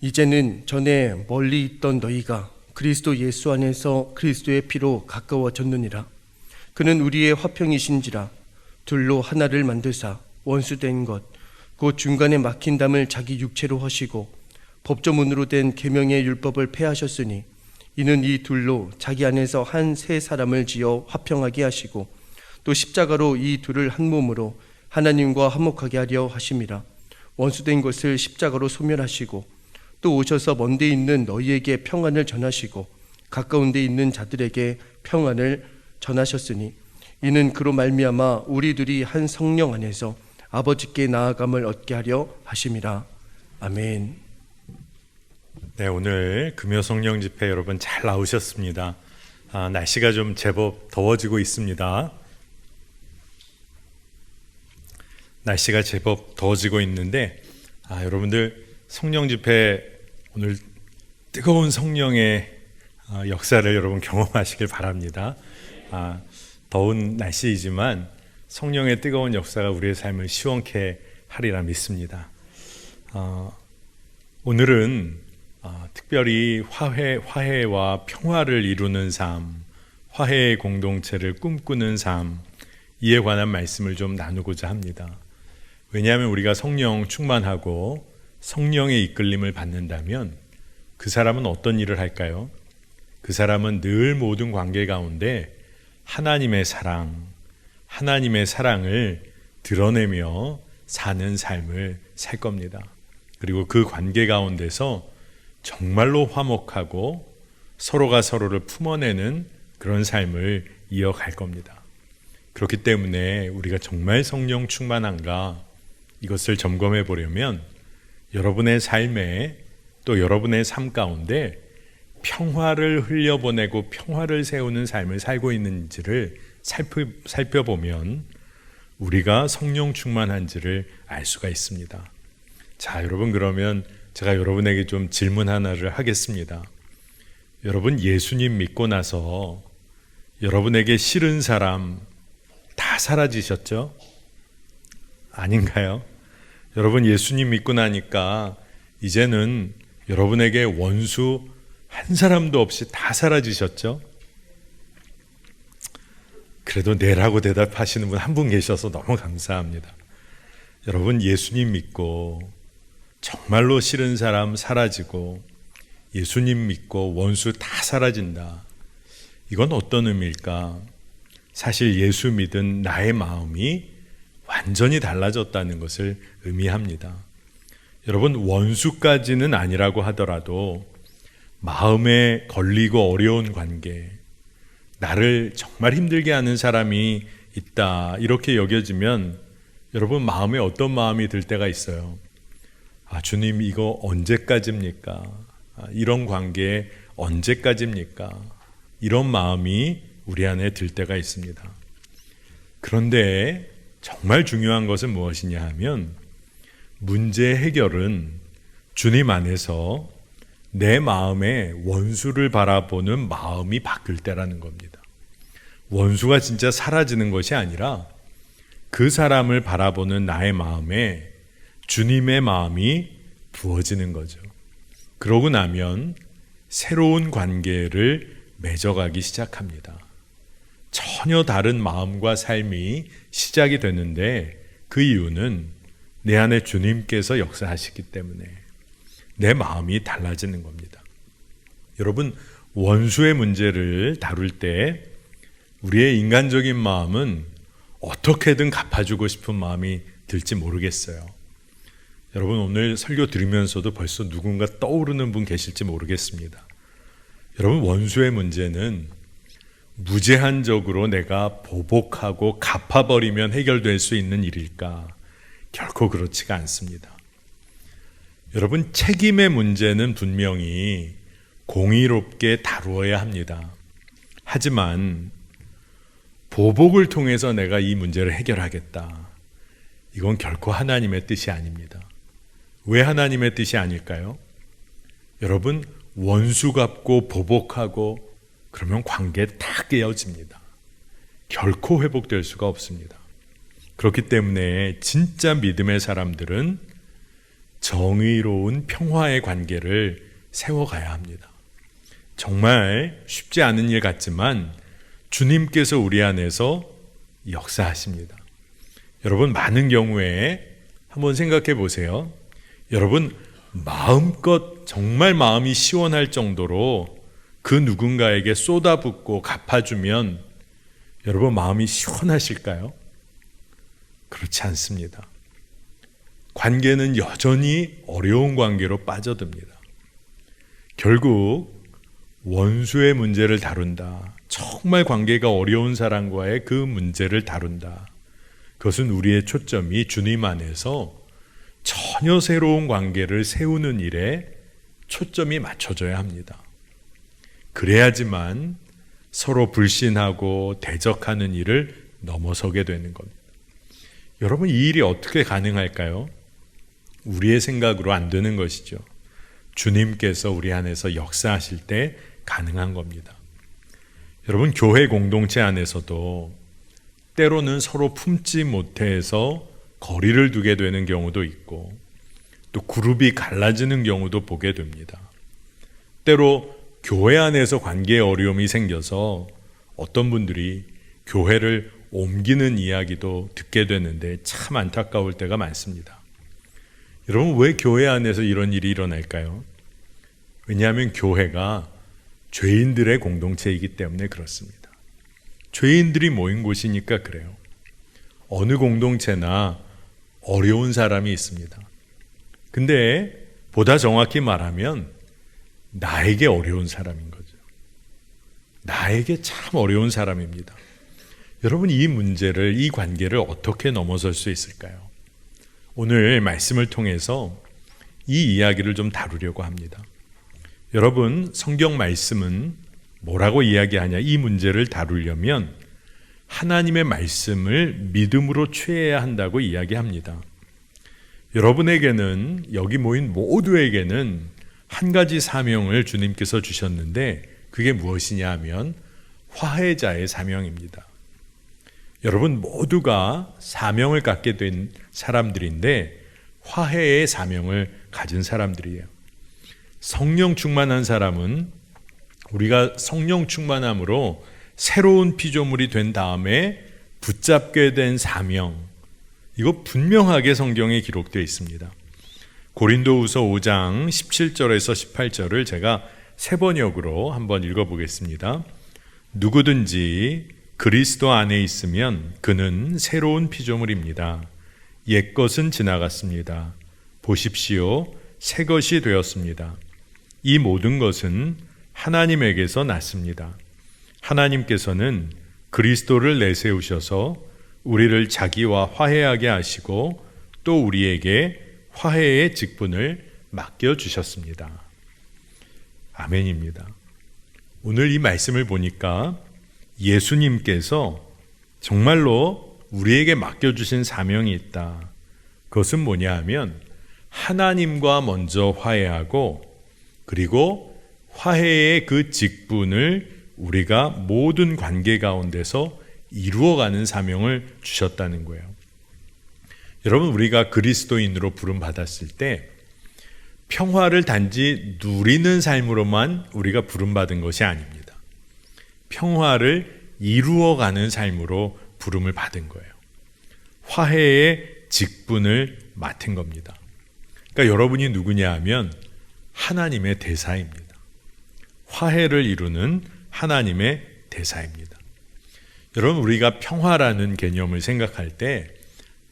이제는 전에 멀리 있던 너희가 그리스도 예수 안에서 그리스도의 피로 가까워졌느니라. 그는 우리의 화평이신지라. 둘로 하나를 만드사 원수된 것 곧 중간에 막힌 담을 자기 육체로 하시고 법조문으로 된 계명의 율법을 폐하셨으니 이는 이 둘로 자기 안에서 한 새 사람을 지어 화평하게 하시고 또 십자가로 이 둘을 한 몸으로 하나님과 화목하게 하려 하심이라. 원수된 것을 십자가로 소멸하시고 또 오셔서 먼데 있는 너희에게 평안을 전하시고 가까운 데 있는 자들에게 평안을 전하셨으니 이는 그로 말미암아 우리들이 한 성령 안에서 아버지께 나아감을 얻게 하려 하심이라. 아멘. 네, 오늘 금요 성령 집회 여러분 잘 나오셨습니다. 날씨가 좀 제법 더워지고 있습니다. 날씨가 제법 더워지고 있는데 여러분들 성령 집회 오늘 뜨거운 성령의 역사를 여러분 경험하시길 바랍니다. 더운 날씨이지만 성령의 뜨거운 역사가 우리의 삶을 시원케 하리라 믿습니다. 오늘은 특별히 화해와 평화를 이루는 삶, 화해의 공동체를 꿈꾸는 삶, 이에 관한 말씀을 좀 나누고자 합니다. 왜냐하면 우리가 성령 충만하고 성령의 이끌림을 받는다면 그 사람은 어떤 일을 할까요? 그 사람은 늘 모든 관계 가운데 하나님의 사랑을 드러내며 사는 삶을 살 겁니다. 그리고 그 관계 가운데서 정말로 화목하고 서로가 서로를 품어내는 그런 삶을 이어갈 겁니다. 그렇기 때문에 우리가 정말 성령 충만한가 이것을 점검해 보려면 여러분의 삶에 또 여러분의 삶 가운데 평화를 흘려보내고 평화를 세우는 삶을 살고 있는지를 살펴보면 우리가 성령 충만한지를 알 수가 있습니다. 자, 여러분, 그러면 제가 여러분에게 좀 질문 하나를 하겠습니다. 여러분, 예수님 믿고 나서 여러분에게 싫은 사람 다 사라지셨죠? 아닌가요? 여러분, 예수님 믿고 나니까 이제는 여러분에게 원수 한 사람도 없이 다 사라지셨죠? 그래도 네라고 대답하시는 분 한 분 계셔서 너무 감사합니다. 여러분, 예수님 믿고 정말로 싫은 사람 사라지고 예수님 믿고 원수 다 사라진다. 이건 어떤 의미일까? 사실 예수 믿은 나의 마음이 완전히 달라졌다는 것을 의미합니다. 여러분, 원수까지는 아니라고 하더라도 마음에 걸리고 어려운 관계, 나를 정말 힘들게 하는 사람이 있다, 이렇게 여겨지면 여러분 마음에 어떤 마음이 들 때가 있어요. 주님, 이거 언제까지입니까? 이런 관계 언제까지입니까? 이런 마음이 우리 안에 들 때가 있습니다. 그런데 정말 중요한 것은 무엇이냐 하면 문제 해결은 주님 안에서 내 마음에 원수를 바라보는 마음이 바뀔 때라는 겁니다. 원수가 진짜 사라지는 것이 아니라 그 사람을 바라보는 나의 마음에 주님의 마음이 부어지는 거죠. 그러고 나면 새로운 관계를 맺어가기 시작합니다. 전혀 다른 마음과 삶이 시작이 되는데 그 이유는 내 안에 주님께서 역사하시기 때문에 내 마음이 달라지는 겁니다. 여러분, 원수의 문제를 다룰 때 우리의 인간적인 마음은 어떻게든 갚아주고 싶은 마음이 들지 모르겠어요. 여러분, 오늘 설교 들으면서도 벌써 누군가 떠오르는 분 계실지 모르겠습니다. 여러분, 원수의 문제는 무제한적으로 내가 보복하고 갚아버리면 해결될 수 있는 일일까? 결코 그렇지가 않습니다. 여러분, 책임의 문제는 분명히 공의롭게 다루어야 합니다. 하지만 보복을 통해서 내가 이 문제를 해결하겠다, 이건 결코 하나님의 뜻이 아닙니다. 왜 하나님의 뜻이 아닐까요? 여러분, 원수 갚고 보복하고 그러면 관계 다 깨어집니다. 결코 회복될 수가 없습니다. 그렇기 때문에 진짜 믿음의 사람들은 정의로운 평화의 관계를 세워가야 합니다. 정말 쉽지 않은 일 같지만 주님께서 우리 안에서 역사하십니다. 여러분, 많은 경우에 한번 생각해 보세요. 여러분, 마음껏 정말 마음이 시원할 정도로 그 누군가에게 쏟아붓고 갚아주면 여러분 마음이 시원하실까요? 그렇지 않습니다. 관계는 여전히 어려운 관계로 빠져듭니다. 결국 원수의 문제를 다룬다. 정말 관계가 어려운 사람과의 그 문제를 다룬다. 그것은 우리의 초점이 주님 안에서 전혀 새로운 관계를 세우는 일에 초점이 맞춰져야 합니다. 그래야지만 서로 불신하고 대적하는 일을 넘어서게 되는 겁니다. 여러분, 이 일이 어떻게 가능할까요? 우리의 생각으로 안 되는 것이죠. 주님께서 우리 안에서 역사하실 때 가능한 겁니다. 여러분, 교회 공동체 안에서도 때로는 서로 품지 못해서 거리를 두게 되는 경우도 있고 또 그룹이 갈라지는 경우도 보게 됩니다. 때로 교회 안에서 관계에 어려움이 생겨서 어떤 분들이 교회를 옮기는 이야기도 듣게 되는데 참 안타까울 때가 많습니다. 여러분, 왜 교회 안에서 이런 일이 일어날까요? 왜냐하면 교회가 죄인들의 공동체이기 때문에 그렇습니다. 죄인들이 모인 곳이니까 그래요. 어느 공동체나 어려운 사람이 있습니다. 근데 보다 정확히 말하면 나에게 어려운 사람인 거죠. 나에게 참 어려운 사람입니다. 여러분, 이 문제를, 이 관계를 어떻게 넘어설 수 있을까요? 오늘 말씀을 통해서 이 이야기를 좀 다루려고 합니다. 여러분, 성경 말씀은 뭐라고 이야기하냐? 이 문제를 다루려면 하나님의 말씀을 믿음으로 취해야 한다고 이야기합니다. 여러분에게는, 여기 모인 모두에게는 한 가지 사명을 주님께서 주셨는데 그게 무엇이냐 하면 화해자의 사명입니다. 여러분 모두가 사명을 갖게 된 사람들인데 화해의 사명을 가진 사람들이에요. 성령 충만한 사람은 우리가 성령 충만함으로 새로운 피조물이 된 다음에 붙잡게 된 사명, 이거 분명하게 성경에 기록되어 있습니다. 고린도후서 5장 17절에서 18절을 제가 세 번역으로 한번 읽어보겠습니다. 누구든지 그리스도 안에 있으면 그는 새로운 피조물입니다. 옛것은 지나갔습니다. 보십시오, 새 것이 되었습니다. 이 모든 것은 하나님에게서 났습니다. 하나님께서는 그리스도를 내세우셔서 우리를 자기와 화해하게 하시고 또 우리에게 화해의 직분을 맡겨주셨습니다. 아멘입니다. 오늘 이 말씀을 보니까 예수님께서 정말로 우리에게 맡겨주신 사명이 있다. 그것은 뭐냐 하면 하나님과 먼저 화해하고 그리고 화해의 그 직분을 우리가 모든 관계 가운데서 이루어가는 사명을 주셨다는 거예요. 여러분, 우리가 그리스도인으로 부름받았을 때 평화를 단지 누리는 삶으로만 우리가 부름받은 것이 아닙니다. 평화를 이루어가는 삶으로 부름을 받은 거예요. 화해의 직분을 맡은 겁니다. 그러니까 여러분이 누구냐 하면 하나님의 대사입니다. 화해를 이루는 하나님의 대사입니다. 여러분, 우리가 평화라는 개념을 생각할 때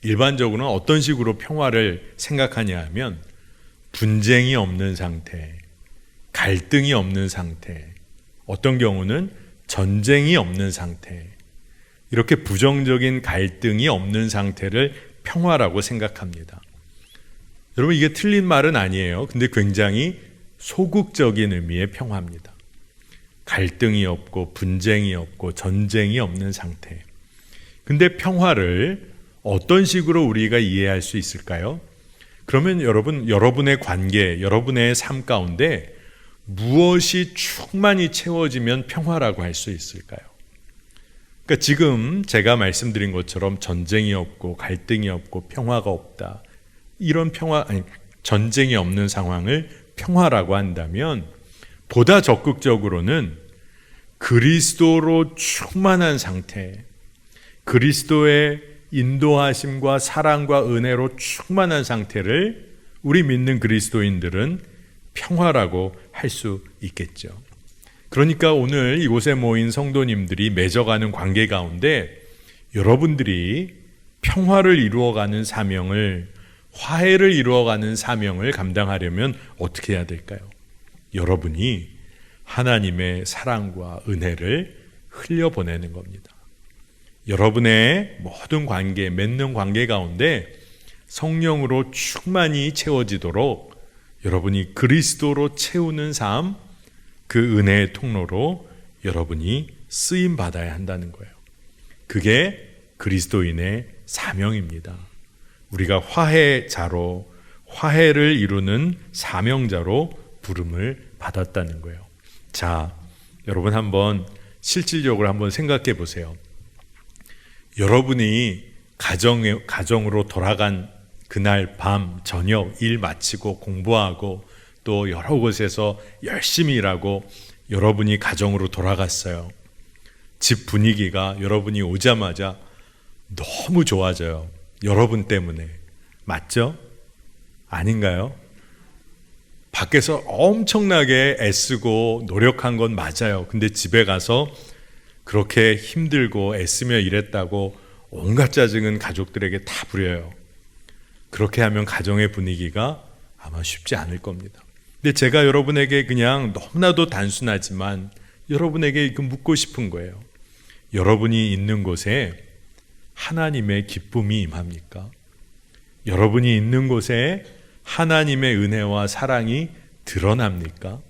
일반적으로는 어떤 식으로 평화를 생각하냐 하면 분쟁이 없는 상태, 갈등이 없는 상태, 어떤 경우는 전쟁이 없는 상태, 이렇게 부정적인 갈등이 없는 상태를 평화라고 생각합니다. 여러분, 이게 틀린 말은 아니에요. 근데 굉장히 소극적인 의미의 평화입니다. 갈등이 없고 분쟁이 없고 전쟁이 없는 상태. 근데 평화를 어떤 식으로 우리가 이해할 수 있을까요? 그러면 여러분의 관계, 여러분의 삶 가운데 무엇이 충만히 채워지면 평화라고 할 수 있을까요? 그러니까 지금 제가 말씀드린 것처럼 전쟁이 없고 갈등이 없고 평화가 없다. 이런 전쟁이 없는 상황을 평화라고 한다면, 보다 적극적으로는 그리스도로 충만한 상태, 그리스도의 인도하심과 사랑과 은혜로 충만한 상태를 우리 믿는 그리스도인들은 평화라고 할 수 있겠죠. 그러니까 오늘 이곳에 모인 성도님들이 맺어가는 관계 가운데 여러분들이 평화를 이루어가는 사명을, 화해를 이루어가는 사명을 감당하려면 어떻게 해야 될까요? 여러분이 하나님의 사랑과 은혜를 흘려보내는 겁니다. 여러분의 모든 관계, 맺는 관계 가운데 성령으로 충만히 채워지도록 여러분이 그리스도로 채우는 삶, 그 은혜의 통로로 여러분이 쓰임 받아야 한다는 거예요. 그게 그리스도인의 사명입니다. 우리가 화해자로, 화해를 이루는 사명자로 부름을 받았다는 거예요. 자, 여러분 한번 실질적으로 한번 생각해 보세요. 여러분이 가정으로 돌아간 그날 밤, 저녁 일 마치고 공부하고 또 여러 곳에서 열심히 일하고 여러분이 가정으로 돌아갔어요. 집 분위기가 여러분이 오자마자 너무 좋아져요. 여러분 때문에. 맞죠? 아닌가요? 밖에서 엄청나게 애쓰고 노력한 건 맞아요. 근데 집에 가서 그렇게 힘들고 애쓰며 일했다고 온갖 짜증은 가족들에게 다 부려요. 그렇게 하면 가정의 분위기가 아마 쉽지 않을 겁니다. 근데 제가 여러분에게 그냥 너무나도 단순하지만 여러분에게 묻고 싶은 거예요. 여러분이 있는 곳에 하나님의 기쁨이 임합니까? 여러분이 있는 곳에 하나님의 은혜와 사랑이 드러납니까?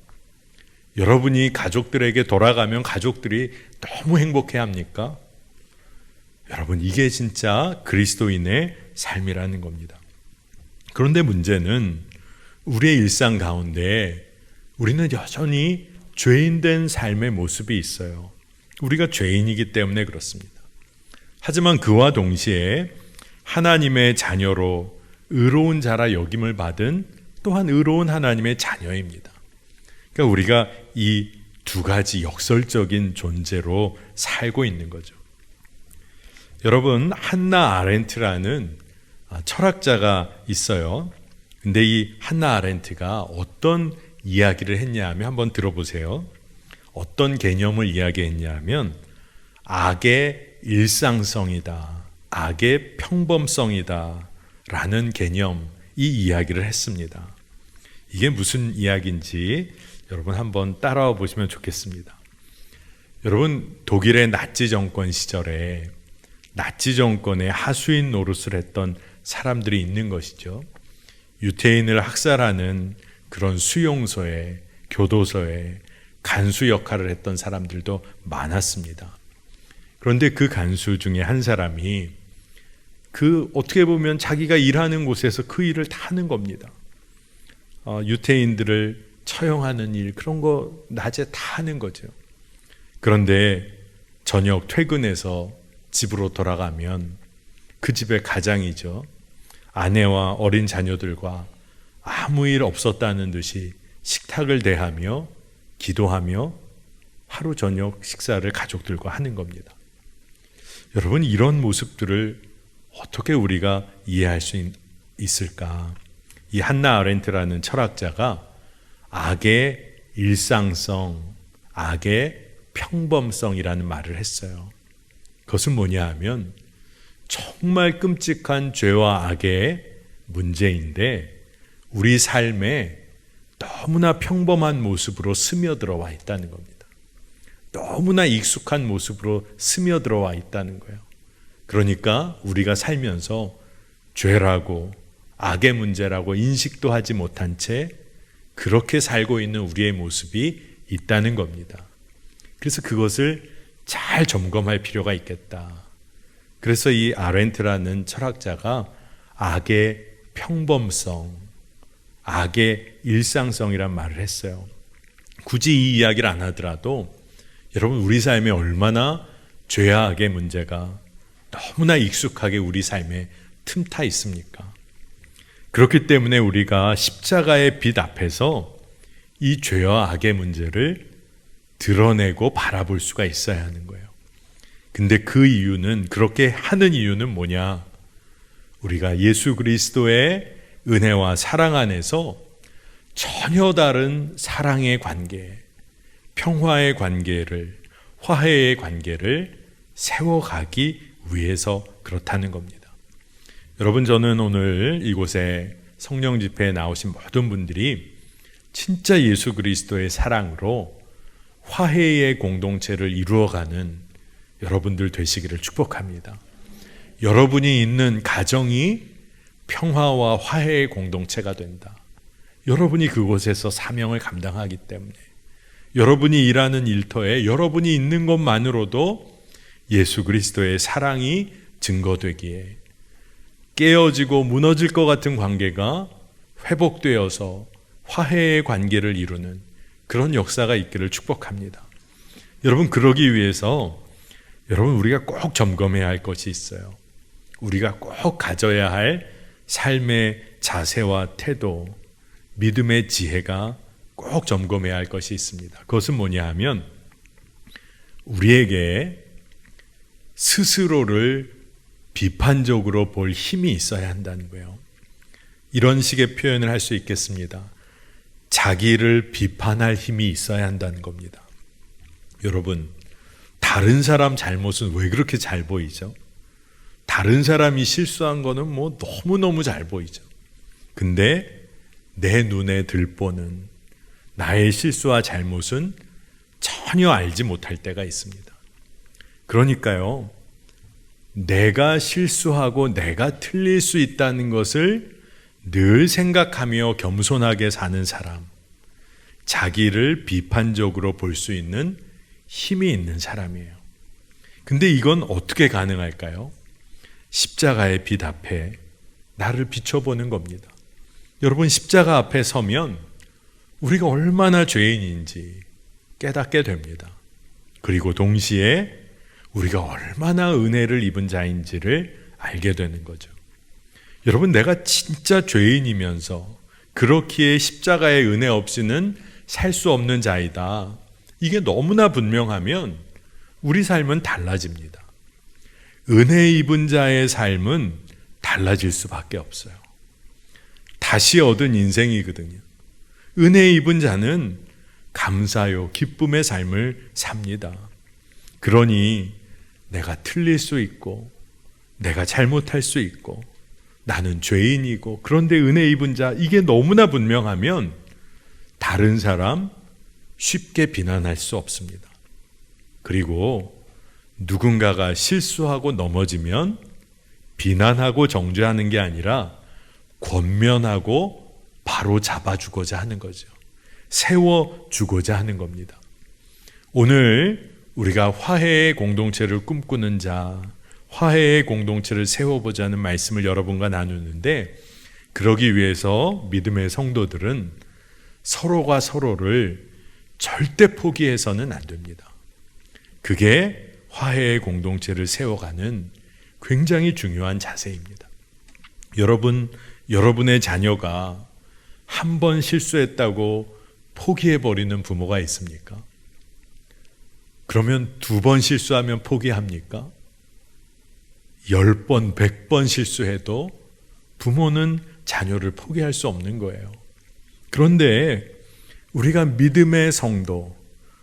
여러분이 가족들에게 돌아가면 가족들이 너무 행복해 합니까? 여러분, 이게 진짜 그리스도인의 삶이라는 겁니다. 그런데 문제는 우리의 일상 가운데 우리는 여전히 죄인된 삶의 모습이 있어요. 우리가 죄인이기 때문에 그렇습니다. 하지만 그와 동시에 하나님의 자녀로 의로운 자라 여김을 받은 또한 의로운 하나님의 자녀입니다. 그러니까 우리가 이 두 가지 역설적인 존재로 살고 있는 거죠. 여러분, 한나 아렌트라는 철학자가 있어요. 근데 이 한나 아렌트가 어떤 이야기를 했냐 하면 한번 들어보세요. 어떤 개념을 이야기했냐 하면 악의 일상성이다, 악의 평범성이다 라는 개념, 이 이야기를 했습니다. 이게 무슨 이야기인지 여러분 한번 따라와 보시면 좋겠습니다. 여러분, 독일의 나치 정권 시절에 나치 정권의 하수인 노릇을 했던 사람들이 있는 것이죠. 유태인을 학살하는 그런 수용소에, 교도소에 간수 역할을 했던 사람들도 많았습니다. 그런데 그 간수 중에 한 사람이 어떻게 보면 자기가 일하는 곳에서 그 일을 다 하는 겁니다. 유태인들을 처형하는 일, 그런 거 낮에 다 하는 거죠. 그런데 저녁 퇴근해서 집으로 돌아가면 그 집의 가장이죠. 아내와 어린 자녀들과 아무 일 없었다는 듯이 식탁을 대하며 기도하며 하루 저녁 식사를 가족들과 하는 겁니다. 여러분, 이런 모습들을 어떻게 우리가 이해할 수 있을까? 이 한나 아렌트라는 철학자가 악의 일상성, 악의 평범성이라는 말을 했어요. 그것은 뭐냐 하면 정말 끔찍한 죄와 악의 문제인데 우리 삶에 너무나 평범한 모습으로 스며들어와 있다는 겁니다. 너무나 익숙한 모습으로 스며들어와 있다는 거예요. 그러니까 우리가 살면서 죄라고 악의 문제라고 인식도 하지 못한 채 그렇게 살고 있는 우리의 모습이 있다는 겁니다. 그래서 그것을 잘 점검할 필요가 있겠다. 그래서 이 아렌트라는 철학자가 악의 평범성, 악의 일상성이란 말을 했어요. 굳이 이 이야기를 안 하더라도 여러분, 우리 삶에 얼마나 죄와 악의 문제가 너무나 익숙하게 우리 삶에 틈타 있습니까? 그렇기 때문에 우리가 십자가의 빛 앞에서 이 죄와 악의 문제를 드러내고 바라볼 수가 있어야 하는 거예요. 근데 그 이유는, 그렇게 하는 이유는 뭐냐? 우리가 예수 그리스도의 은혜와 사랑 안에서 전혀 다른 사랑의 관계, 평화의 관계를, 화해의 관계를 세워가기 위해서 그렇다는 겁니다. 여러분, 저는 오늘 이곳에 성령 집회에 나오신 모든 분들이 진짜 예수 그리스도의 사랑으로 화해의 공동체를 이루어가는 여러분들 되시기를 축복합니다. 여러분이 있는 가정이 평화와 화해의 공동체가 된다. 여러분이 그곳에서 사명을 감당하기 때문에, 여러분이 일하는 일터에 여러분이 있는 것만으로도 예수 그리스도의 사랑이 증거되기에 깨어지고 무너질 것 같은 관계가 회복되어서 화해의 관계를 이루는 그런 역사가 있기를 축복합니다. 여러분, 그러기 위해서 우리가 꼭 점검해야 할 것이 있어요. 우리가 꼭 가져야 할 삶의 자세와 태도, 믿음의 지혜가 꼭 점검해야 할 것이 있습니다. 그것은 뭐냐 하면, 우리에게 스스로를 비판적으로 볼 힘이 있어야 한다는 거예요. 이런 식의 표현을 할 수 있겠습니다. 자기를 비판할 힘이 있어야 한다는 겁니다. 여러분, 다른 사람 잘못은 왜 그렇게 잘 보이죠? 다른 사람이 실수한 거는 뭐 너무너무 잘 보이죠. 근데 내 눈에 들보는 나의 실수와 잘못은 전혀 알지 못할 때가 있습니다. 그러니까요, 내가 실수하고 내가 틀릴 수 있다는 것을 늘 생각하며 겸손하게 사는 사람, 자기를 비판적으로 볼 수 있는 힘이 있는 사람이에요. 근데 이건 어떻게 가능할까요? 십자가의 빛 앞에 나를 비춰보는 겁니다. 여러분, 십자가 앞에 서면 우리가 얼마나 죄인인지 깨닫게 됩니다. 그리고 동시에 우리가 얼마나 은혜를 입은 자인지를 알게 되는 거죠. 여러분, 내가 진짜 죄인이면서 그렇기에 십자가의 은혜 없이는 살 수 없는 자이다, 이게 너무나 분명하면 우리 삶은 달라집니다. 은혜 입은 자의 삶은 달라질 수밖에 없어요. 다시 얻은 인생이거든요. 은혜 입은 자는 감사요, 기쁨의 삶을 삽니다. 그러니 내가 틀릴 수 있고, 내가 잘못할 수 있고, 나는 죄인이고, 그런데 은혜 입은 자, 이게 너무나 분명하면 다른 사람 쉽게 비난할 수 없습니다. 그리고 누군가가 실수하고 넘어지면 비난하고 정죄하는 게 아니라 권면하고 바로 잡아주고자 하는 거죠. 세워주고자 하는 겁니다. 오늘 우리가 화해의 공동체를 꿈꾸는 자, 화해의 공동체를 세워보자는 말씀을 여러분과 나누는데, 그러기 위해서 믿음의 성도들은 서로가 서로를 절대 포기해서는 안 됩니다. 그게 화해의 공동체를 세워가는 굉장히 중요한 자세입니다. 여러분의 자녀가 한 번 실수했다고 포기해버리는 부모가 있습니까? 그러면 2번 실수하면 포기합니까? 10번, 100번 실수해도 부모는 자녀를 포기할 수 없는 거예요. 그런데 우리가 믿음의 성도,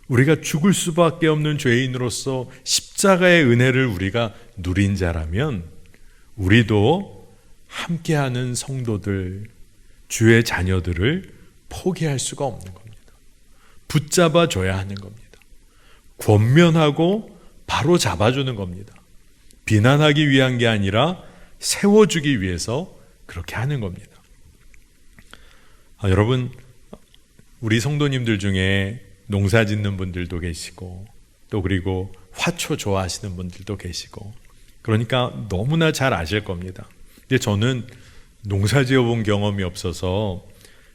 우리가 죽을 수밖에 없는 죄인으로서 십자가의 은혜를 우리가 누린 자라면 우리도 함께하는 성도들, 주의 자녀들을 포기할 수가 없는 겁니다. 붙잡아 줘야 하는 겁니다. 권면하고 바로 잡아주는 겁니다. 비난하기 위한 게 아니라 세워주기 위해서 그렇게 하는 겁니다. 여러분, 우리 성도님들 중에 농사 짓는 분들도 계시고, 또 그리고 화초 좋아하시는 분들도 계시고, 그러니까 너무나 잘 아실 겁니다. 근데 저는 농사 지어본 경험이 없어서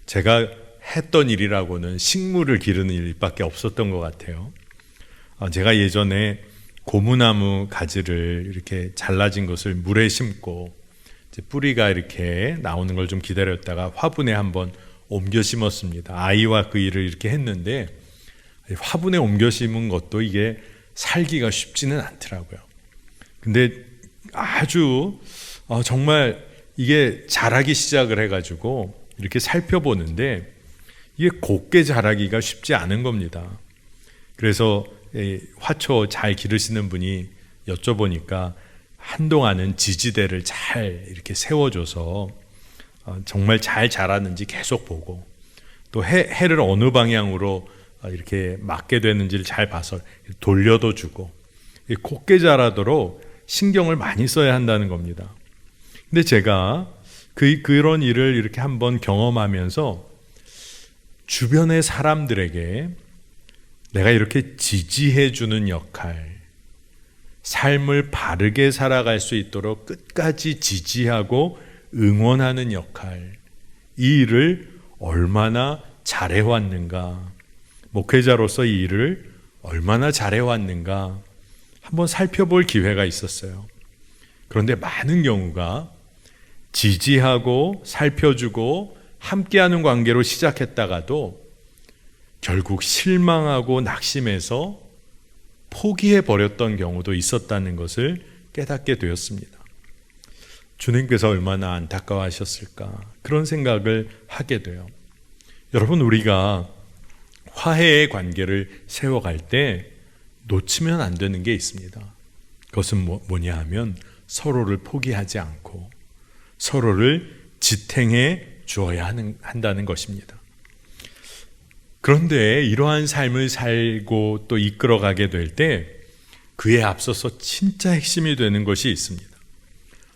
제가 했던 일이라고는 식물을 기르는 일밖에 없었던 것 같아요. 제가 예전에 고무나무 가지를 이렇게 잘라진 것을 물에 심고 이제 뿌리가 이렇게 나오는 걸 좀 기다렸다가 화분에 한번 옮겨 심었습니다. 아이와 그 일을 이렇게 했는데 화분에 옮겨 심은 것도 이게 살기가 쉽지는 않더라고요. 근데 아주 정말 이게 자라기 시작을 해가지고 이렇게 살펴보는데 이게 곱게 자라기가 쉽지 않은 겁니다. 그래서 화초 잘 기르시는 분이 여쭤보니까 한동안은 지지대를 잘 이렇게 세워줘서 정말 잘 자랐는지 계속 보고 또 해를 어느 방향으로 이렇게 맞게 되는지를 잘 봐서 돌려도 주고 곱게 자라도록 신경을 많이 써야 한다는 겁니다. 근데 제가 그런 일을 이렇게 한번 경험하면서 주변의 사람들에게 내가 이렇게 지지해 주는 역할, 삶을 바르게 살아갈 수 있도록 끝까지 지지하고 응원하는 역할, 이 일을 얼마나 잘해왔는가, 목회자로서 이 일을 얼마나 잘해왔는가 한번 살펴볼 기회가 있었어요. 그런데 많은 경우가 지지하고 살펴주고 함께하는 관계로 시작했다가도 결국 실망하고 낙심해서 포기해버렸던 경우도 있었다는 것을 깨닫게 되었습니다. 주님께서 얼마나 안타까워하셨을까 그런 생각을 하게 돼요. 여러분, 우리가 화해의 관계를 세워갈 때 놓치면 안 되는 게 있습니다. 그것은 뭐냐 하면 서로를 포기하지 않고 서로를 지탱해 주어야 한다는 것입니다. 그런데 이러한 삶을 살고 또 이끌어가게 될 때 그에 앞서서 진짜 핵심이 되는 것이 있습니다.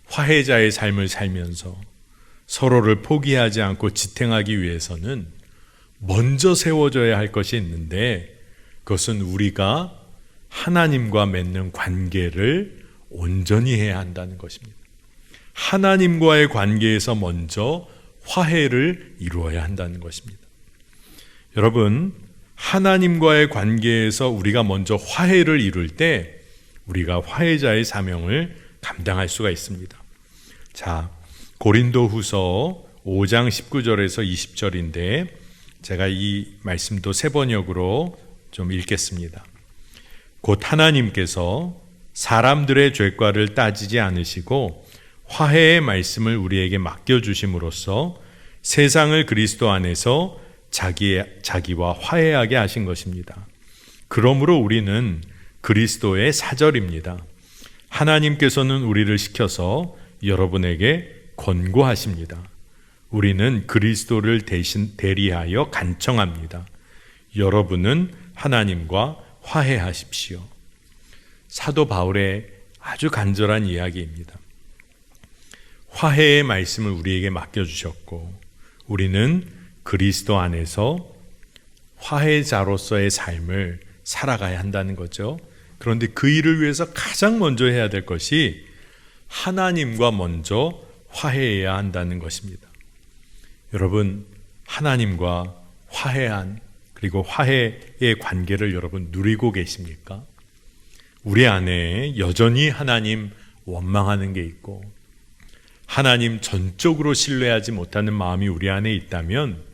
화해자의 삶을 살면서 서로를 포기하지 않고 지탱하기 위해서는 먼저 세워져야 할 것이 있는데 그것은 우리가 하나님과 맺는 관계를 온전히 해야 한다는 것입니다. 하나님과의 관계에서 먼저 화해를 이루어야 한다는 것입니다. 여러분, 하나님과의 관계에서 우리가 먼저 화해를 이룰 때 우리가 화해자의 사명을 감당할 수가 있습니다. 자, 고린도후서 5장 19절에서 20절인데 제가 이 말씀도 세 번역으로 좀 읽겠습니다. 곧 하나님께서 사람들의 죄과를 따지지 않으시고 화해의 말씀을 우리에게 맡겨주심으로써 세상을 그리스도 안에서 자기와 화해하게 하신 것입니다. 그러므로 우리는 그리스도의 사절입니다. 하나님께서는 우리를 시켜서 여러분에게 권고하십니다. 우리는 그리스도를 대리하여 간청합니다. 여러분은 하나님과 화해하십시오. 사도 바울의 아주 간절한 이야기입니다. 화해의 말씀을 우리에게 맡겨주셨고 우리는 그리스도 안에서 화해자로서의 삶을 살아가야 한다는 거죠. 그런데 그 일을 위해서 가장 먼저 해야 될 것이 하나님과 먼저 화해해야 한다는 것입니다. 여러분, 하나님과 화해한 그리고 화해의 관계를 여러분 누리고 계십니까? 우리 안에 여전히 하나님 원망하는 게 있고 하나님 전적으로 신뢰하지 못하는 마음이 우리 안에 있다면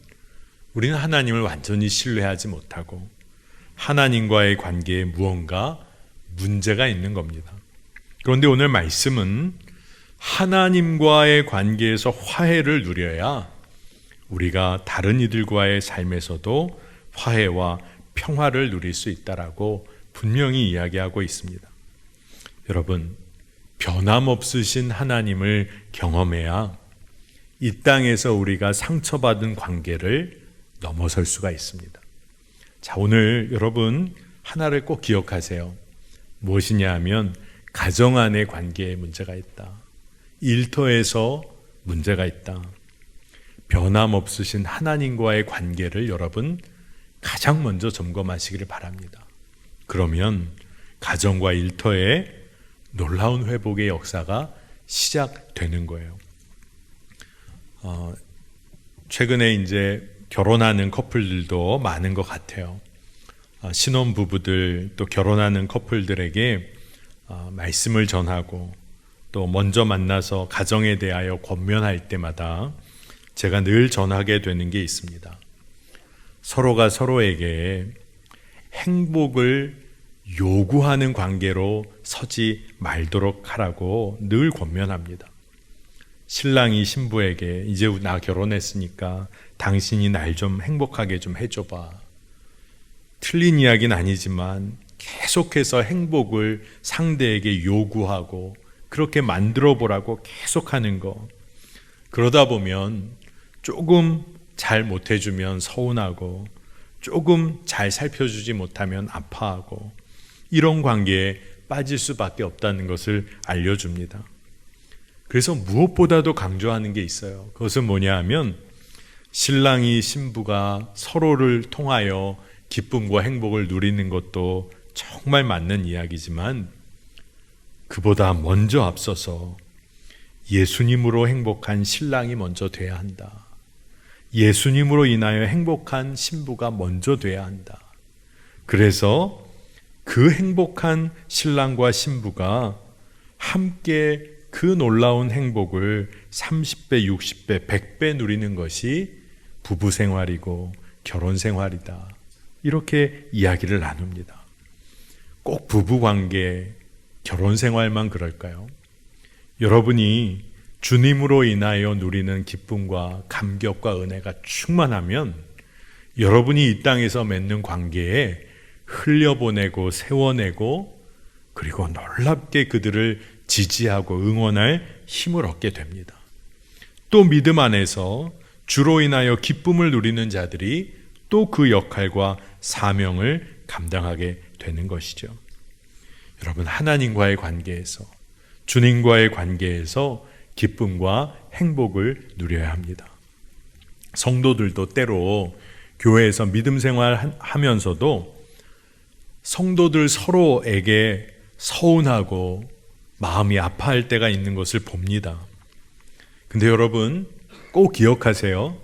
우리는 하나님을 완전히 신뢰하지 못하고 하나님과의 관계에 무언가 문제가 있는 겁니다. 그런데 오늘 말씀은 하나님과의 관계에서 화해를 누려야 우리가 다른 이들과의 삶에서도 화해와 평화를 누릴 수 있다라고 분명히 이야기하고 있습니다. 여러분, 변함없으신 하나님을 경험해야 이 땅에서 우리가 상처받은 관계를 넘어설 수가 있습니다. 자, 오늘 여러분 하나를 꼭 기억하세요. 무엇이냐 하면 가정 안의 관계에 문제가 있다. 일터에서 문제가 있다. 변함없으신 하나님과의 관계를 여러분 가장 먼저 점검하시기를 바랍니다. 그러면 가정과 일터에 놀라운 회복의 역사가 시작되는 거예요. 최근에 이제 결혼하는 커플들도 많은 것 같아요. 신혼부부들 또 결혼하는 커플들에게 말씀을 전하고 또 먼저 만나서 가정에 대하여 권면할 때마다 제가 늘 전하게 되는 게 있습니다. 서로가 서로에게 행복을 요구하는 관계로 서지 말도록 하라고 늘 권면합니다. 신랑이 신부에게 이제 나 결혼했으니까 당신이 날 좀 행복하게 좀 해줘봐. 틀린 이야기는 아니지만 계속해서 행복을 상대에게 요구하고 그렇게 만들어 보라고 계속하는 거. 그러다 보면 조금 잘 못해주면 서운하고 조금 잘 살펴주지 못하면 아파하고 이런 관계에 빠질 수밖에 없다는 것을 알려줍니다. 그래서 무엇보다도 강조하는 게 있어요. 그것은 뭐냐 하면 신랑이 신부가 서로를 통하여 기쁨과 행복을 누리는 것도 정말 맞는 이야기지만 그보다 먼저 앞서서 예수님으로 행복한 신랑이 먼저 돼야 한다. 예수님으로 인하여 행복한 신부가 먼저 돼야 한다. 그래서 그 행복한 신랑과 신부가 함께 그 놀라운 행복을 30배, 60배, 100배 누리는 것이 부부 생활이고 결혼 생활이다. 이렇게 이야기를 나눕니다. 꼭 부부 관계, 결혼 생활만 그럴까요? 여러분이 주님으로 인하여 누리는 기쁨과 감격과 은혜가 충만하면 여러분이 이 땅에서 맺는 관계에 흘려보내고 세워내고 그리고 놀랍게 그들을 지지하고 응원할 힘을 얻게 됩니다. 또 믿음 안에서 주로 인하여 기쁨을 누리는 자들이 또 그 역할과 사명을 감당하게 되는 것이죠. 여러분, 하나님과의 관계에서, 주님과의 관계에서 기쁨과 행복을 누려야 합니다. 성도들도 때로 교회에서 믿음 생활하면서도 성도들 서로에게 서운하고 마음이 아파할 때가 있는 것을 봅니다. 근데 여러분 꼭 기억하세요.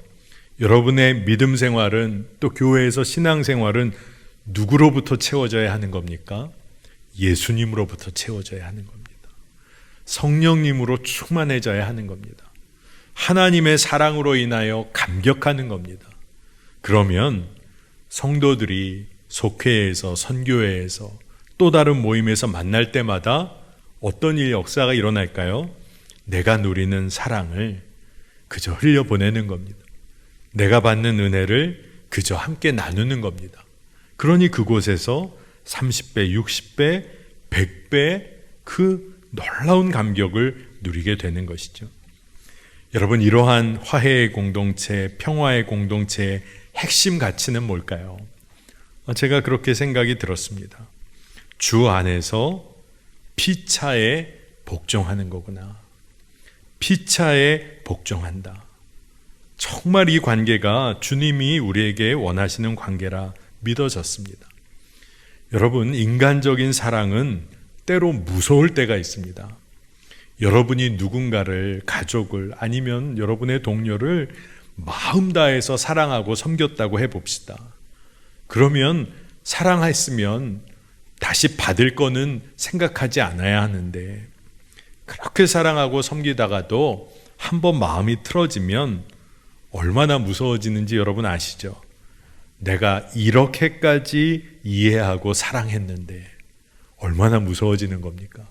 여러분의 믿음 생활은 또 교회에서 신앙 생활은 누구로부터 채워져야 하는 겁니까? 예수님으로부터 채워져야 하는 겁니다. 성령님으로 충만해져야 하는 겁니다. 하나님의 사랑으로 인하여 감격하는 겁니다. 그러면 성도들이 속회에서 선교회에서 또 다른 모임에서 만날 때마다 어떤 역사가 일어날까요? 내가 누리는 사랑을 그저 흘려보내는 겁니다. 내가 받는 은혜를 그저 함께 나누는 겁니다. 그러니 그곳에서 30배, 60배, 100배 그 놀라운 감격을 누리게 되는 것이죠. 여러분, 이러한 화해의 공동체, 평화의 공동체의 핵심 가치는 뭘까요? 제가 그렇게 생각이 들었습니다. 주 안에서 피차에 복종하는 거구나. 피차에 복종한다. 정말 이 관계가 주님이 우리에게 원하시는 관계라 믿어졌습니다. 여러분, 인간적인 사랑은 때로 무서울 때가 있습니다. 여러분이 누군가를, 가족을 아니면 여러분의 동료를 마음 다해서 사랑하고 섬겼다고 해봅시다. 그러면 사랑했으면 다시 받을 거는 생각하지 않아야 하는데 그렇게 사랑하고 섬기다가도 한번 마음이 틀어지면 얼마나 무서워지는지 여러분 아시죠? 내가 이렇게까지 이해하고 사랑했는데 얼마나 무서워지는 겁니까?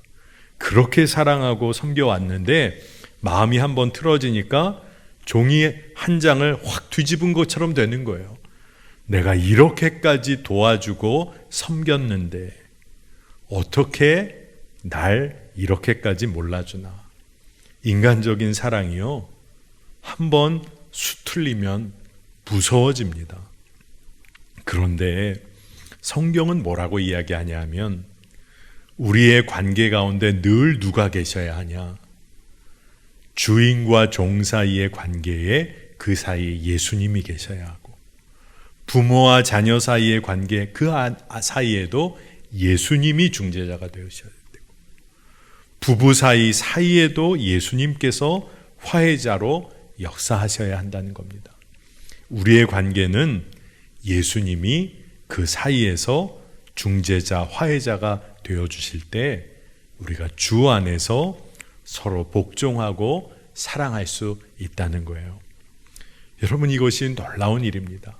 그렇게 사랑하고 섬겨왔는데 마음이 한번 틀어지니까 종이 한 장을 확 뒤집은 것처럼 되는 거예요. 내가 이렇게까지 도와주고 섬겼는데 어떻게 날 이렇게까지 몰라주나. 인간적인 사랑이요, 한번 수틀리면 무서워집니다. 그런데 성경은 뭐라고 이야기하냐 하면 우리의 관계 가운데 늘 누가 계셔야 하냐? 주인과 종 사이의 관계에 그 사이에 예수님이 계셔야 하고, 부모와 자녀 사이의 관계 그 사이에도 예수님이 중재자가 되셔야 되고, 부부 사이에도 예수님께서 화해자로 역사하셔야 한다는 겁니다. 우리의 관계는 예수님이 그 사이에서 중재자, 화해자가 되어주실 때 우리가 주 안에서 서로 복종하고 사랑할 수 있다는 거예요. 여러분, 이것이 놀라운 일입니다.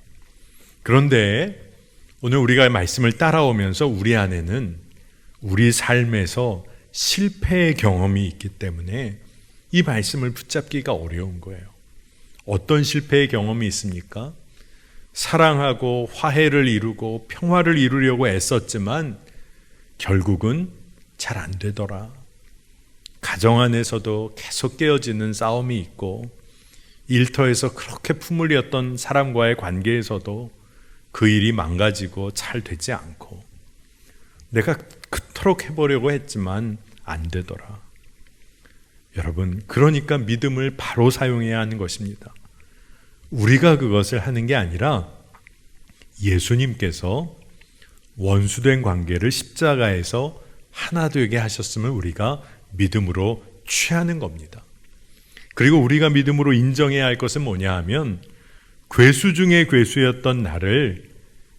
그런데 오늘 우리가 말씀을 따라오면서 우리 안에는 우리 삶에서 실패의 경험이 있기 때문에 이 말씀을 붙잡기가 어려운 거예요. 어떤 실패의 경험이 있습니까? 사랑하고 화해를 이루고 평화를 이루려고 애썼지만 결국은 잘 안 되더라. 가정 안에서도 계속 깨어지는 싸움이 있고, 일터에서 그렇게 품을렸던 사람과의 관계에서도 그 일이 망가지고 잘 되지 않고, 내가 그토록 해보려고 했지만 안 되더라. 여러분, 그러니까 믿음을 바로 사용해야 하는 것입니다. 우리가 그것을 하는 게 아니라 예수님께서 원수된 관계를 십자가에서 하나 되게 하셨음을 우리가 믿음으로 취하는 겁니다. 그리고 우리가 믿음으로 인정해야 할 것은 뭐냐 하면, 괴수 중에 괴수였던 나를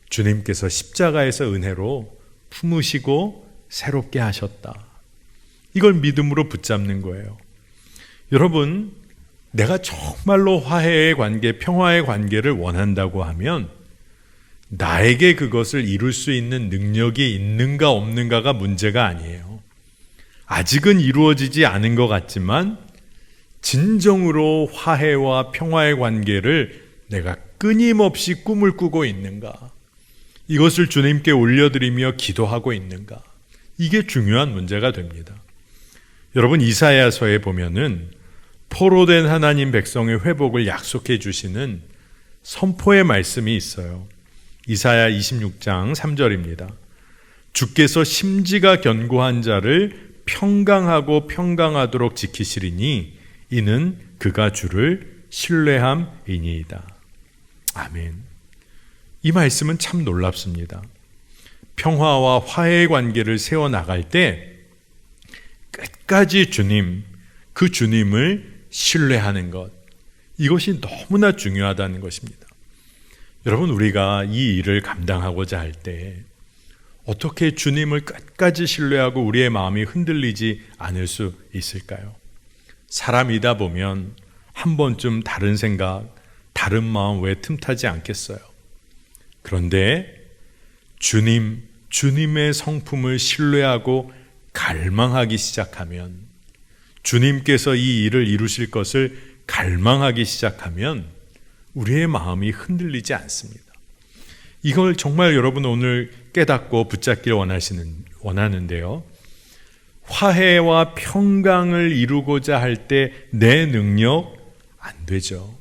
주님께서 십자가에서 은혜로 품으시고 새롭게 하셨다. 이걸 믿음으로 붙잡는 거예요. 여러분, 내가 정말로 화해의 관계, 평화의 관계를 원한다고 하면 나에게 그것을 이룰 수 있는 능력이 있는가 없는가가 문제가 아니에요. 아직은 이루어지지 않은 것 같지만 진정으로 화해와 평화의 관계를 내가 끊임없이 꿈을 꾸고 있는가, 이것을 주님께 올려드리며 기도하고 있는가, 이게 중요한 문제가 됩니다. 여러분, 이사야서에 보면은 포로된 하나님 백성의 회복을 약속해 주시는 선포의 말씀이 있어요. 이사야 26장 3절입니다. 주께서 심지가 견고한 자를 평강하고 평강하도록 지키시리니 이는 그가 주를 신뢰함이니이다. 아멘. 이 말씀은 참 놀랍습니다. 평화와 화해의 관계를 세워나갈 때 끝까지 주님, 그 주님을 신뢰하는 것, 이것이 너무나 중요하다는 것입니다. 여러분, 우리가 이 일을 감당하고자 할 때 어떻게 주님을 끝까지 신뢰하고 우리의 마음이 흔들리지 않을 수 있을까요? 사람이다 보면 한 번쯤 다른 생각, 다른 마음 왜 틈타지 않겠어요? 그런데 주님의 성품을 신뢰하고 갈망하기 시작하면, 주님께서 이 일을 이루실 것을 갈망하기 시작하면 우리의 마음이 흔들리지 않습니다. 이걸 정말 여러분 오늘 깨닫고 붙잡기를 원하는데요. 화해와 평강을 이루고자 할 때 내 능력 안 되죠.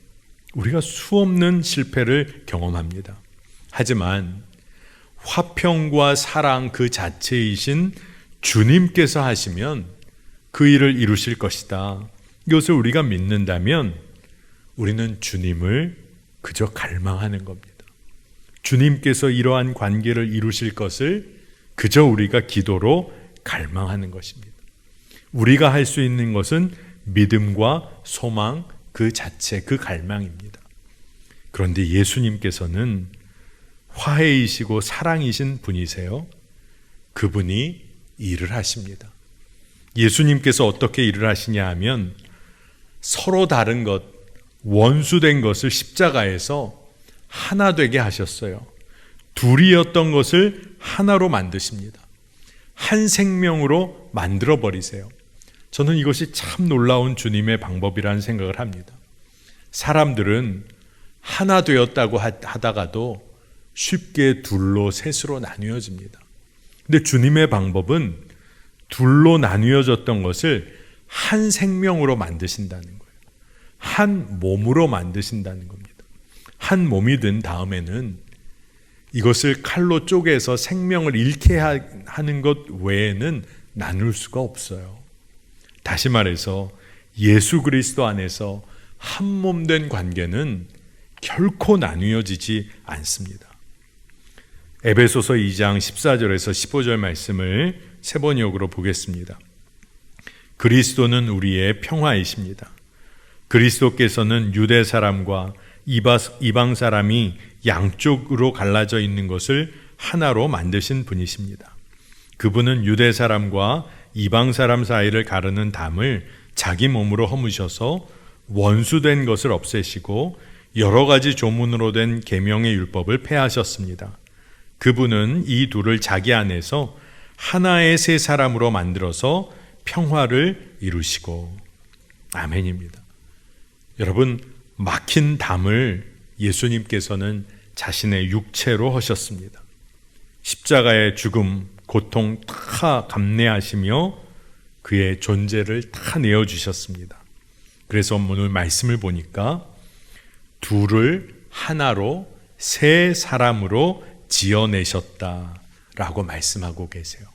우리가 수없는 실패를 경험합니다. 하지만 화평과 사랑 그 자체이신 주님께서 하시면 그 일을 이루실 것이다. 이것을 우리가 믿는다면 우리는 주님을 그저 갈망하는 겁니다. 주님께서 이러한 관계를 이루실 것을 그저 우리가 기도로 갈망하는 것입니다. 우리가 할 수 있는 것은 믿음과 소망 그 자체, 그 갈망입니다. 그런데 예수님께서는 화해이시고 사랑이신 분이세요. 그분이 일을 하십니다. 예수님께서 어떻게 일을 하시냐 하면 서로 다른 것, 원수된 것을 십자가에서 하나 되게 하셨어요. 둘이었던 것을 하나로 만드십니다. 한 생명으로 만들어 버리세요. 저는 이것이 참 놀라운 주님의 방법이라는 생각을 합니다. 사람들은 하나 되었다고 하다가도 쉽게 둘로 셋으로 나뉘어집니다. 근데 주님의 방법은 둘로 나뉘어졌던 것을 한 생명으로 만드신다는 거예요. 한 몸으로 만드신다는 겁니다. 한 몸이 된 다음에는 이것을 칼로 쪼개서 생명을 잃게 하는 것 외에는 나눌 수가 없어요. 다시 말해서 예수 그리스도 안에서 한 몸 된 관계는 결코 나뉘어지지 않습니다. 에베소서 2장 14절에서 15절 말씀을 세 번역으로 보겠습니다. 그리스도는 우리의 평화이십니다. 그리스도께서는 유대 사람과 이방 사람이 양쪽으로 갈라져 있는 것을 하나로 만드신 분이십니다. 그분은 유대 사람과 이방 사람 사이를 가르는 담을 자기 몸으로 허무셔서 원수된 것을 없애시고 여러 가지 조문으로 된 계명의 율법을 폐하셨습니다. 그분은 이 둘을 자기 안에서 하나의 새 사람으로 만들어서 평화를 이루시고. 아멘입니다. 여러분, 막힌 담을 예수님께서는 자신의 육체로 하셨습니다. 십자가의 죽음, 고통 다 감내하시며 그의 존재를 다 내어주셨습니다. 그래서 오늘 말씀을 보니까 둘을 하나로 새 사람으로 지어내셨다라고 말씀하고 계세요.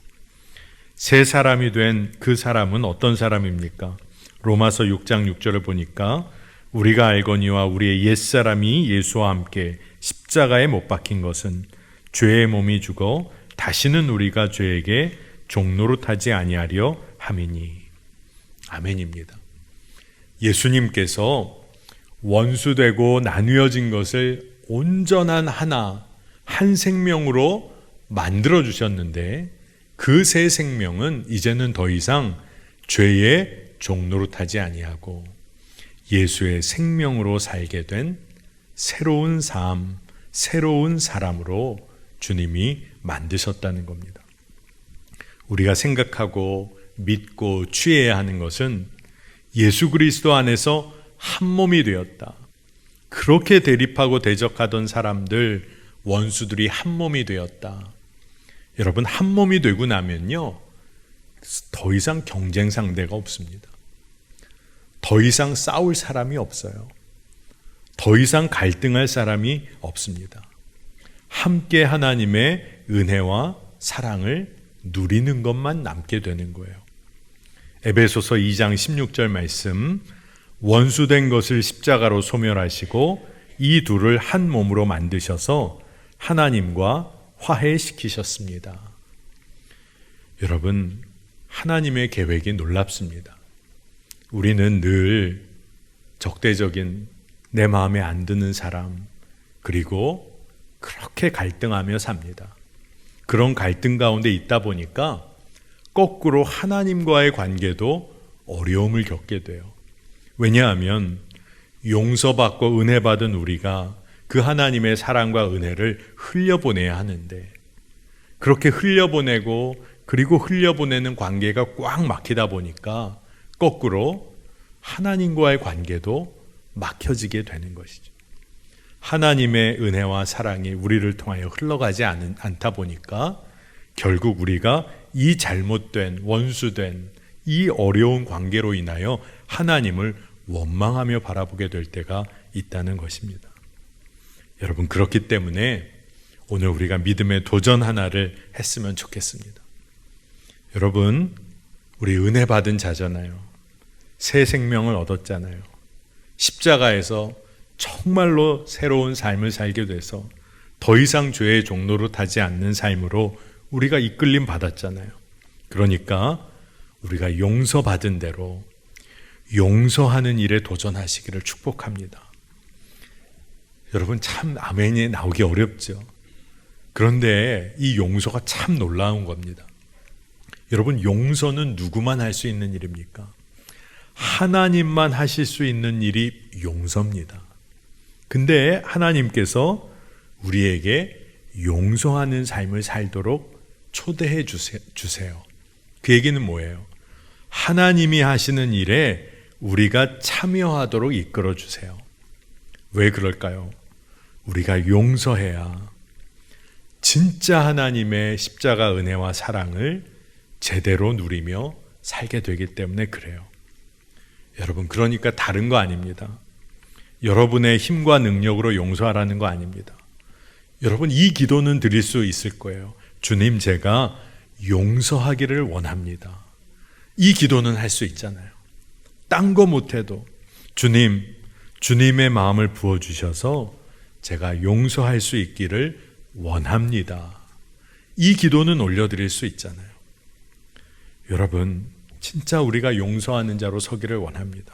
새 사람이 된 그 사람은 어떤 사람입니까? 로마서 6장 6절을 보니까 우리가 알거니와 우리의 옛사람이 예수와 함께 십자가에 못 박힌 것은 죄의 몸이 죽어 다시는 우리가 죄에게 종노릇하지 아니하려 함이니. 아멘입니다. 예수님께서 원수되고 나뉘어진 것을 온전한 하나, 한 생명으로 만들어 주셨는데 그 새 생명은 이제는 더 이상 죄의 종노릇하지 아니하고 예수의 생명으로 살게 된 새로운 삶, 새로운 사람으로 주님이 만드셨다는 겁니다. 우리가 생각하고 믿고 취해야 하는 것은 예수 그리스도 안에서 한 몸이 되었다. 그렇게 대립하고 대적하던 사람들, 원수들이 한 몸이 되었다. 여러분, 한 몸이 되고 나면요, 더 이상 경쟁 상대가 없습니다. 더 이상 싸울 사람이 없어요. 더 이상 갈등할 사람이 없습니다. 함께 하나님의 은혜와 사랑을 누리는 것만 남게 되는 거예요. 에베소서 2장 16절 말씀, 원수된 것을 십자가로 소멸하시고 이 둘을 한 몸으로 만드셔서 하나님과 화해시키셨습니다. 여러분, 하나님의 계획이 놀랍습니다. 우리는 늘 적대적인, 내 마음에 안 드는 사람, 그리고 그렇게 갈등하며 삽니다. 그런 갈등 가운데 있다 보니까 거꾸로 하나님과의 관계도 어려움을 겪게 돼요. 왜냐하면 용서받고 은혜 받은 우리가 그 하나님의 사랑과 은혜를 흘려보내야 하는데, 그렇게 흘려보내고 그리고 흘려보내는 관계가 꽉 막히다 보니까 거꾸로 하나님과의 관계도 막혀지게 되는 것이죠. 하나님의 은혜와 사랑이 우리를 통하여 흘러가지 않다 보니까 결국 우리가 이 잘못된, 원수된 이 어려운 관계로 인하여 하나님을 원망하며 바라보게 될 때가 있다는 것입니다. 여러분, 그렇기 때문에 오늘 우리가 믿음의 도전 하나를 했으면 좋겠습니다. 여러분, 우리 은혜 받은 자잖아요. 새 생명을 얻었잖아요. 십자가에서 정말로 새로운 삶을 살게 돼서 더 이상 죄의 종노릇하지 않는 삶으로 우리가 이끌림 받았잖아요. 그러니까 우리가 용서받은 대로 용서하는 일에 도전하시기를 축복합니다. 여러분, 참 아멘이 나오기 어렵죠. 그런데 이 용서가 참 놀라운 겁니다. 여러분, 용서는 누구만 할 수 있는 일입니까? 하나님만 하실 수 있는 일이 용서입니다. 근데 하나님께서 우리에게 용서하는 삶을 살도록 초대해 주세요. 그 얘기는 뭐예요? 하나님이 하시는 일에 우리가 참여하도록 이끌어 주세요. 왜 그럴까요? 우리가 용서해야 진짜 하나님의 십자가 은혜와 사랑을 제대로 누리며 살게 되기 때문에 그래요. 여러분, 그러니까 다른 거 아닙니다. 여러분의 힘과 능력으로 용서하라는 거 아닙니다. 여러분, 이 기도는 드릴 수 있을 거예요. 주님, 제가 용서하기를 원합니다. 이 기도는 할 수 있잖아요. 딴 거 못해도 주님의 마음을 부어주셔서 제가 용서할 수 있기를 원합니다. 이 기도는 올려드릴 수 있잖아요. 여러분, 진짜 우리가 용서하는 자로 서기를 원합니다.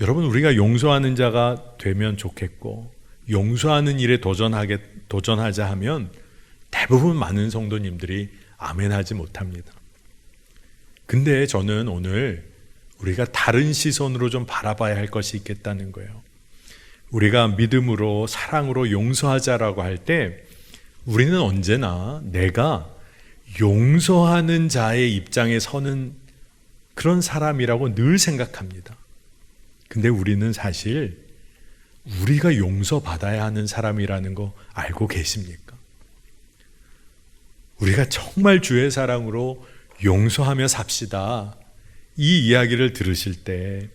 여러분, 우리가 용서하는 자가 되면 좋겠고, 용서하는 일에 도전하자 하면 대부분 많은 성도님들이 아멘하지 못합니다. 근데 저는 오늘 우리가 다른 시선으로 좀 바라봐야 할 것이 있겠다는 거예요. 우리가 믿음으로 사랑으로 용서하자라고 할 때 우리는 언제나 내가 용서하는 자의 입장에 서는 그런 사람이라고 늘 생각합니다. 근데 우리는 사실 우리가 용서받아야 하는 사람이라는 거 알고 계십니까? 우리가 정말 주의 사랑으로 용서하며 삽시다. 이 이야기를 들으실 때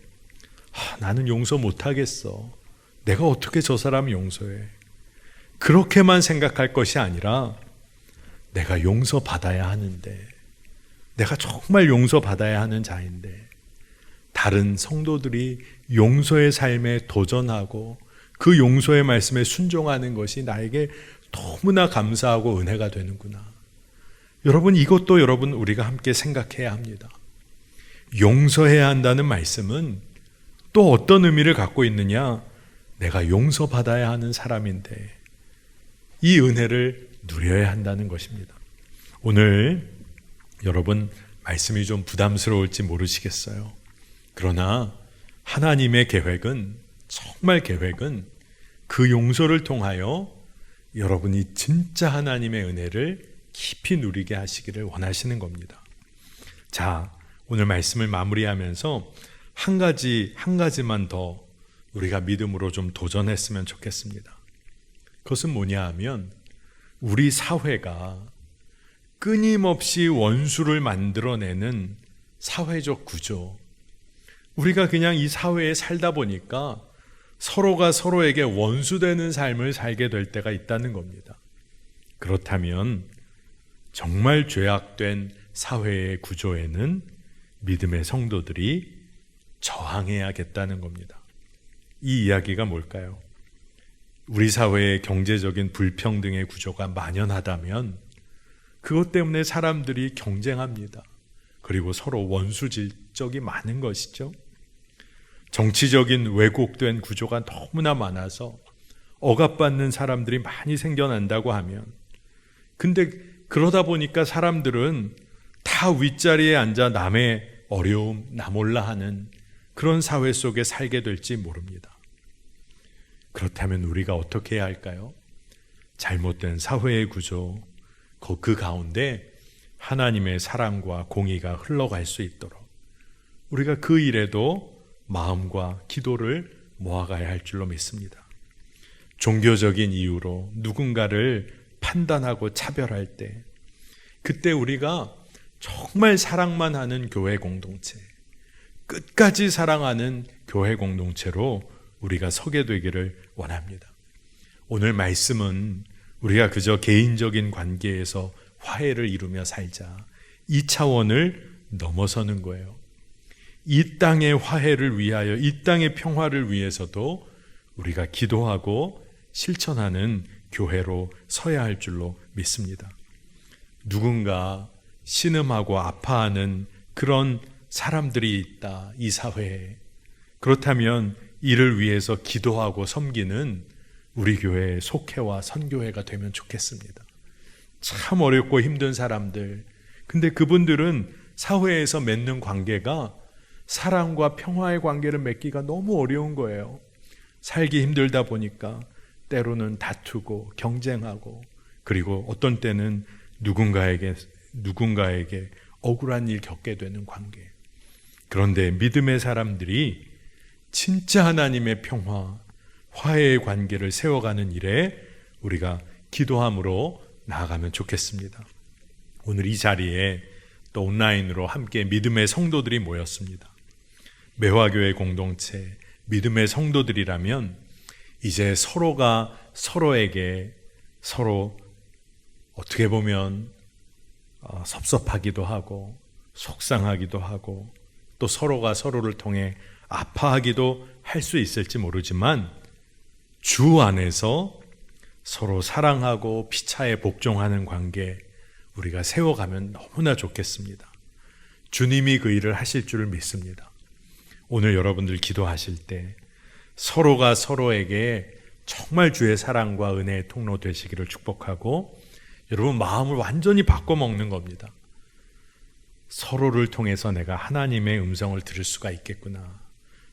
나는 용서 못하겠어. 내가 어떻게 저 사람 용서해? 그렇게만 생각할 것이 아니라 내가 용서받아야 하는데, 내가 정말 용서받아야 하는 자인데 다른 성도들이 용서의 삶에 도전하고 그 용서의 말씀에 순종하는 것이 나에게 너무나 감사하고 은혜가 되는구나. 여러분, 이것도 여러분 우리가 함께 생각해야 합니다. 용서해야 한다는 말씀은 또 어떤 의미를 갖고 있느냐? 내가 용서받아야 하는 사람인데 이 은혜를 누려야 한다는 것입니다. 오늘 여러분 말씀이 좀 부담스러울지 모르시겠어요. 그러나 하나님의 계획은, 정말 계획은 그 용서를 통하여 여러분이 진짜 하나님의 은혜를 깊이 누리게 하시기를 원하시는 겁니다. 자, 오늘 말씀을 마무리하면서 한 가지만 더 우리가 믿음으로 좀 도전했으면 좋겠습니다. 그것은 뭐냐 하면 우리 사회가 끊임없이 원수를 만들어내는 사회적 구조, 우리가 그냥 이 사회에 살다 보니까 서로가 서로에게 원수되는 삶을 살게 될 때가 있다는 겁니다. 그렇다면 정말 죄악된 사회의 구조에는 믿음의 성도들이 저항해야겠다는 겁니다. 이 이야기가 뭘까요? 우리 사회의 경제적인 불평등의 구조가 만연하다면 그것 때문에 사람들이 경쟁합니다. 그리고 서로 원수질적이 많은 것이죠. 정치적인 왜곡된 구조가 너무나 많아서 억압받는 사람들이 많이 생겨난다고 하면, 근데 그러다 보니까 사람들은 다 윗자리에 앉아 남의 어려움, 나몰라 하는 그런 사회 속에 살게 될지 모릅니다. 그렇다면 우리가 어떻게 해야 할까요? 잘못된 사회의 구조, 그 가운데 하나님의 사랑과 공의가 흘러갈 수 있도록 우리가 그 일에도 마음과 기도를 모아가야 할 줄로 믿습니다. 종교적인 이유로 누군가를 판단하고 차별할 때, 그때 우리가 정말 사랑만 하는 교회 공동체, 끝까지 사랑하는 교회 공동체로 우리가 서게 되기를 원합니다. 오늘 말씀은 우리가 그저 개인적인 관계에서 화해를 이루며 살자, 이 차원을 넘어서는 거예요. 이 땅의 화해를 위하여, 이 땅의 평화를 위해서도 우리가 기도하고 실천하는 교회로 서야 할 줄로 믿습니다. 누군가 신음하고 아파하는 그런 사람들이 있다, 이 사회에. 그렇다면 이를 위해서 기도하고 섬기는 우리 교회의 속회와 선교회가 되면 좋겠습니다. 참 어렵고 힘든 사람들, 근데 그분들은 사회에서 맺는 관계가 사랑과 평화의 관계를 맺기가 너무 어려운 거예요. 살기 힘들다 보니까 때로는 다투고 경쟁하고, 그리고 어떤 때는 누군가에게 억울한 일 겪게 되는 관계. 그런데 믿음의 사람들이 진짜 하나님의 평화, 화해의 관계를 세워가는 일에 우리가 기도함으로 나아가면 좋겠습니다. 오늘 이 자리에 또 온라인으로 함께 믿음의 성도들이 모였습니다. 매화교회 공동체, 믿음의 성도들이라면 이제 서로가 서로에게 서로 어떻게 보면 섭섭하기도 하고 속상하기도 하고 또 서로가 서로를 통해 아파하기도 할 수 있을지 모르지만 주 안에서 서로 사랑하고 피차에 복종하는 관계 우리가 세워가면 너무나 좋겠습니다. 주님이 그 일을 하실 줄 믿습니다. 오늘 여러분들 기도하실 때 서로가 서로에게 정말 주의 사랑과 은혜의 통로 되시기를 축복하고, 여러분 마음을 완전히 바꿔먹는 겁니다. 서로를 통해서 내가 하나님의 음성을 들을 수가 있겠구나.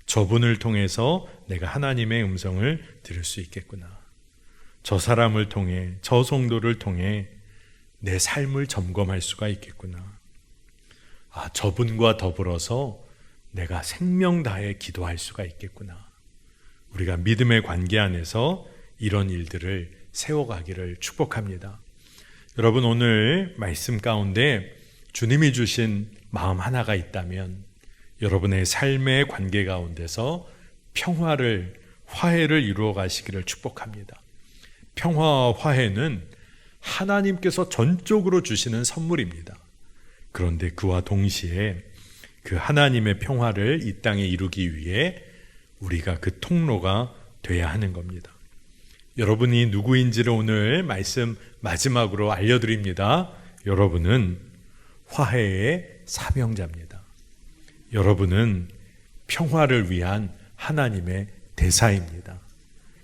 저분을 통해서 내가 하나님의 음성을 들을 수 있겠구나. 저 사람을 통해, 저 성도를 통해 내 삶을 점검할 수가 있겠구나. 저분과 더불어서 내가 생명 다해 기도할 수가 있겠구나. 우리가 믿음의 관계 안에서 이런 일들을 세워가기를 축복합니다. 여러분, 오늘 말씀 가운데 주님이 주신 마음 하나가 있다면 여러분의 삶의 관계 가운데서 평화를, 화해를 이루어 가시기를 축복합니다. 평화와 화해는 하나님께서 전적으로 주시는 선물입니다. 그런데 그와 동시에 그 하나님의 평화를 이 땅에 이루기 위해 우리가 그 통로가 돼야 하는 겁니다. 여러분이 누구인지를 오늘 말씀 마지막으로 알려드립니다. 여러분은 화해의 사명자입니다. 여러분은 평화를 위한 하나님의 대사입니다.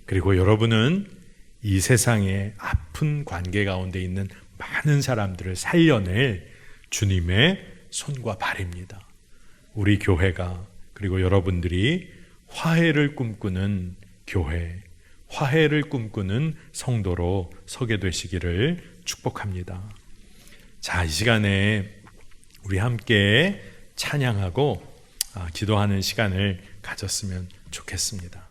그리고 여러분은 이 세상의 아픈 관계 가운데 있는 많은 사람들을 살려낼 주님의 손과 발입니다. 우리 교회가, 그리고 여러분들이 화해를 꿈꾸는 교회, 화해를 꿈꾸는 성도로 서게 되시기를 축복합니다. 자, 이 시간에 우리 함께 찬양하고 기도하는 시간을 가졌으면 좋겠습니다.